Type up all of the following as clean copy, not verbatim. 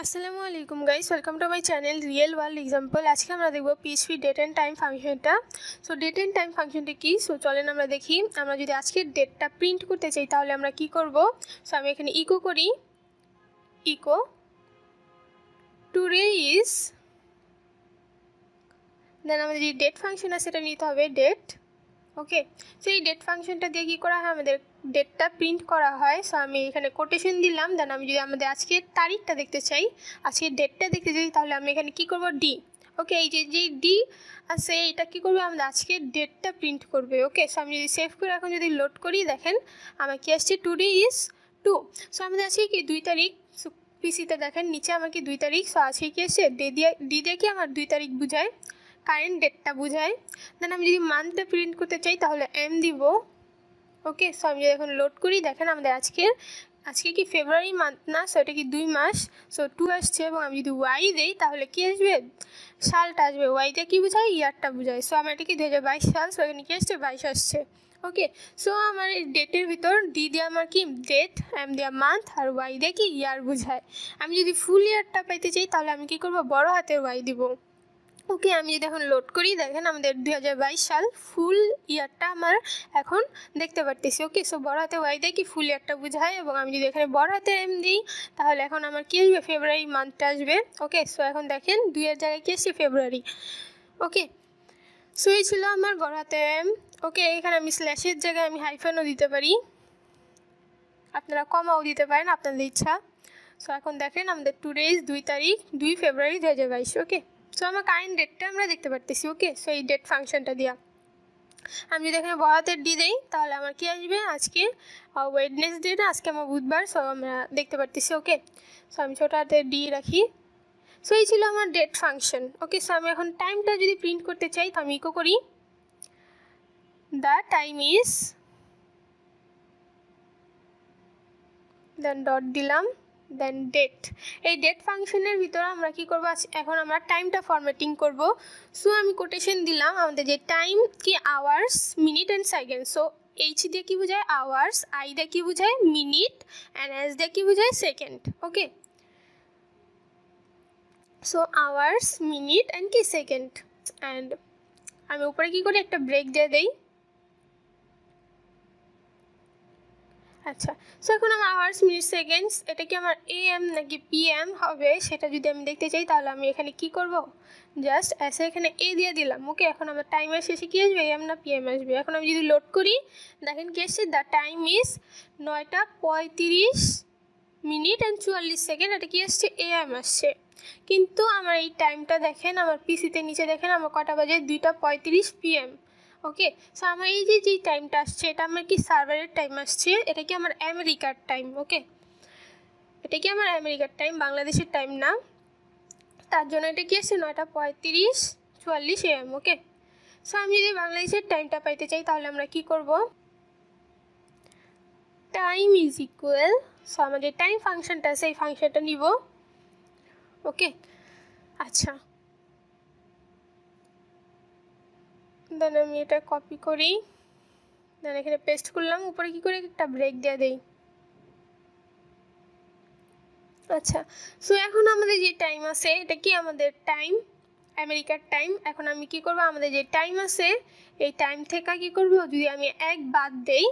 আসসালামু আলাইকুম guys, welcome to my channel real world example. আজকে আমরা দেখব পিএইচপি ডেট অ্যান্ড টাইম ফাংশনটা। সো ডেট অ্যান্ড টাইম ফাংশনটা কি? সো চলেন আমরা দেখি। আমরা যদি আজকের ডেটটা প্রিন্ট করতে চাই তাহলে আমরা কি করব? সো আমি এখানে ইকো করি, ইকো টুডে ইজ, দেন আমাদের যে ডেট ফাংশন আছে সেটা নিতে হবে ডেট। ওকে, সো এই ডেট ফাংশনটা দিয়ে কী করা হয়, আমাদের ডেটটা প্রিন্ট করা হয়। সো আমি এখানে কোটেশন দিলাম। দেন আমি যদি আমাদের আজকের তারিখটা দেখতে চাই, আজকের ডেটটা দেখতে চাই, তাহলে আমি এখানে কী করব? ডি। ওকে, এই যে ডি আছে এটা কী করবে? আমাদের আজকের ডেটটা প্রিন্ট করবে। ওকে, সো আমি যদি সেভ করে এখন যদি লোড করি, দেখেন আমার কি আসছে? Today is 2। সো আমাদের আজকে কি 2 তারিখ। সো পিসিতে দেখেন নিচে আমার কি 2 তারিখ। সো আজকে কি আসছে? ডি দিয়ে কি আমার 2 তারিখ বোঝায়, কারেন্ট ডেটটা বোঝায়। দেন আমি যদি মান্থটা প্রিন্ট করতে চাই তাহলে এম দিব। ওকে, সো আমি যদি এখন লোড করি, দেখেন আমাদের আজকে কি ফেব্রুয়ারি মান্থ না, সো এটা কি 2 মাস। সো 2 আসছে, এবং আমি যদি ওয়াই দিই তাহলে কি আসবে? সালটা আসবে। ওয়াইতে কি বোঝায়? ইয়ারটা বোঝায়। সো আমার এটা কি 2022 সাল। সো এখানে কি আসছে? 22 আসছে। ওকে, সো আমার এই ডেটের ভিতর ডি দিয়ে আমার কি ডেট, এম দেওয়া মান্থ, আর ওয়াই দিয়ে কি ইয়ার বোঝায়। আমি যদি ফুল ইয়ারটা পাইতে চাই তাহলে আমি কি করব? বড় হাতের ওয়াই দিব। ওকে, আমি যদি এখন লোড করি, দেখেন আমাদের 2022 সাল ফুল ইয়ারটা আমার এখন দেখতে পারতেছি। ওকে, সো বড় হাতে ওয়াই দিয়ে কি ফুল ইয়ারটা বোঝায়, এবং আমি যদি এখানে বড় হাতে এম দিই তাহলে এখন আমার কী আসবে? ফেব্রুয়ারি মান্থটা আসবে। ওকে, সো এখন দেখেন 2-এর জায়গায় কী আসছে? ফেব্রুয়ারি। ওকে, সো এই ছিল আমার বড় হাতে এম। ওকে, এখানে আমি স্ল্যাশের জায়গায় আমি হাইফেনও দিতে পারি, আপনারা কমাও দিতে পারেন, আপনাদের ইচ্ছা। সো এখন দেখেন আমাদের টুডে ইজ 2 তারিখ, 2 ফেব্রুয়ারি 2022। ওকে, সো আমার কারেন্ট ডেটটা আমরা দেখতে পারতেছি। ওকে, সো এই ডেট ফাংশনটা দিয়া আমি যদি এখানে বড় হাতের ডি দেই তাহলে আমার কি আসবে? আজকে ওয়েডনেসডে না, আজকে আমার বুধবার। সো আমরা দেখতে পারতেছি। ওকে, সো আমি ছোটো হাতের ডি রাখি। সো এই ছিল আমার ডেট ফাংশন। ওকে, সো আমি এখন টাইমটা যদি প্রিন্ট করতে চাই তো আমি ইকো করি, the time is, then dot দিলাম, দেন ডেট। এই ডেট ফাংশনের ভিতরে আমরা কি করব? এখন আমরা টাইমটা ফরম্যাটিং করব। সো আমি কোটেশন দিলাম, আমাদের যে টাইম কি hours, minute and second. So H দিয়ে কি বোঝায়? আওয়ার্স, আই দিয়ে কি বোঝায়? মিনিট, অ্যান্ড এস দিয়ে কি বোঝায়? Second. Okay, so hours, minute and কি সেকেন্ড। অ্যান্ড আমি উপরে কি করি? একটা ব্রেক দিয়ে দেই। আচ্ছা, সো এখন আমার আওয়ার্স, মিনিট, সেকেন্ডস এটা কি আমার এএম নাকি পিএম হবে সেটা যদি আমি দেখতে চাই তাহলে আমি এখানে কি করব? জাস্ট এসে এখানে এ দিয়ে দিলাম। ওকে, এখন আমার টাইমের শেষে কী আসবে? এএম না পিএম আসবে। এখন আমি যদি লোড করি, দেখেন কি আসছে? The time is 9:35 minute and 44 second. এটা কি আসছে? এএম আসছে। কিন্তু আমার এই টাইমটা দেখেন আমার পিসিতে নিচে দেখেন আমার কটা বাজে? 2:35 PM। ওকে, সো আমার এই যে টাইমটা আসছে এটা আমার কি সার্ভারের টাইম আসছে, এটা কি আমার আমেরিকার টাইম। ওকে, এটা কি আমার আমেরিকার টাইম, বাংলাদেশের টাইম না। তার জন্য এটা কি আসছে? 9:35:44 AM। ওকে, সো আমি যদি বাংলাদেশের টাইমটা পাইতে চাই তাহলে আমরা কি করব? টাইম ইজ ইকুয়াল, সো আমাদের টাইম ফাংশনটা আছে এই ফাংশনটা নিব। ওকে, আচ্ছা, দেন আমি এটা কপি করি, দেন এখানে পেস্ট করলাম, উপরে কি করে একটা ব্রেক দিয়ে দেই। আচ্ছা, সো এখন আমাদের যে টাইম আছে এটা কি আমাদের টাইম, আমেরিকার টাইম। এখন আমি কি করব? আমাদের যে টাইম আছে এই টাইম থেকে কি করব? যদি আমি 1 বাদ দেই,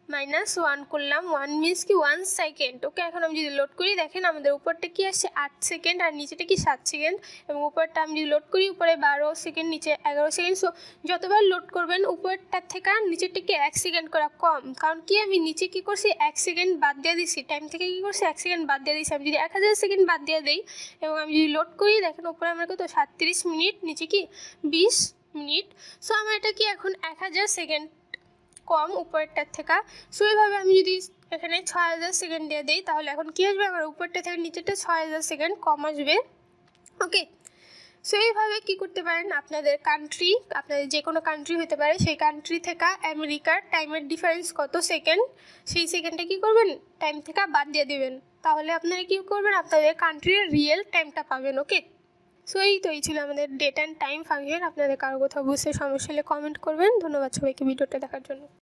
-1 করলাম, 1 মিনস কি 1 সেকেন্ড। ওকে, এখন আমি যদি লোড করি, দেখেন আমাদের উপরটা কি আসছে? 8 সেকেন্ড, আর নিচেটা কি 7 সেকেন্ড। এবং উপরটা আমি যদি লোড করি, উপরে 12 সেকেন্ড, নিচে 11 সেকেন্ড। সো যতবার লোড করবেন উপরটার থেকে নিচেরটা কি 1 সেকেন্ড করা কম, কারণ কি আমি নিচে কি করছি? 1 সেকেন্ড বাদ দিয়ে দিছি, টাইম থেকে কি করছি? 1 সেকেন্ড বাদ দিয়ে দিছি। আমি যদি 1000 সেকেন্ড বাদ দিয়ে দিই এবং আমি যদি লোড করি, দেখেন উপরে আমার কত? 37 মিনিট, নিচে কি 20 মিনিট। সো আমার এটা কি এখন 1000 সেকেন্ড কম উপরটার থেকে। সো এইভাবে আমি যদি এখানে 6000 সেকেন্ড দিয়ে দিই তাহলে এখন কী আসবে? আমার উপরটা থেকে নিচেরটা 6000 সেকেন্ড কম আসবে। ওকে, সো এইভাবে কী করতে পারেন? আপনাদের কান্ট্রি, আপনাদের যে কোনো কান্ট্রি হতে পারে, সেই কান্ট্রি থেকে আমেরিকার টাইমের ডিফারেন্স কত সেকেন্ড, সেই সেকেন্ডটা কী করবেন? টাইম থেকে বাদ দিয়ে দেবেন, তাহলে আপনারা কী করবেন? আপনাদের কান্ট্রির রিয়েল টাইমটা পাবেন। ওকে, সো এই ছিল আমাদের ডেট অ্যান্ড টাইম ফাংশন। আপনাদের কারো কোথাও বুঝতে সমস্যা হলে কমেন্ট করবেন। ধন্যবাদ সবাইকে ভিডিওটা দেখার জন্য।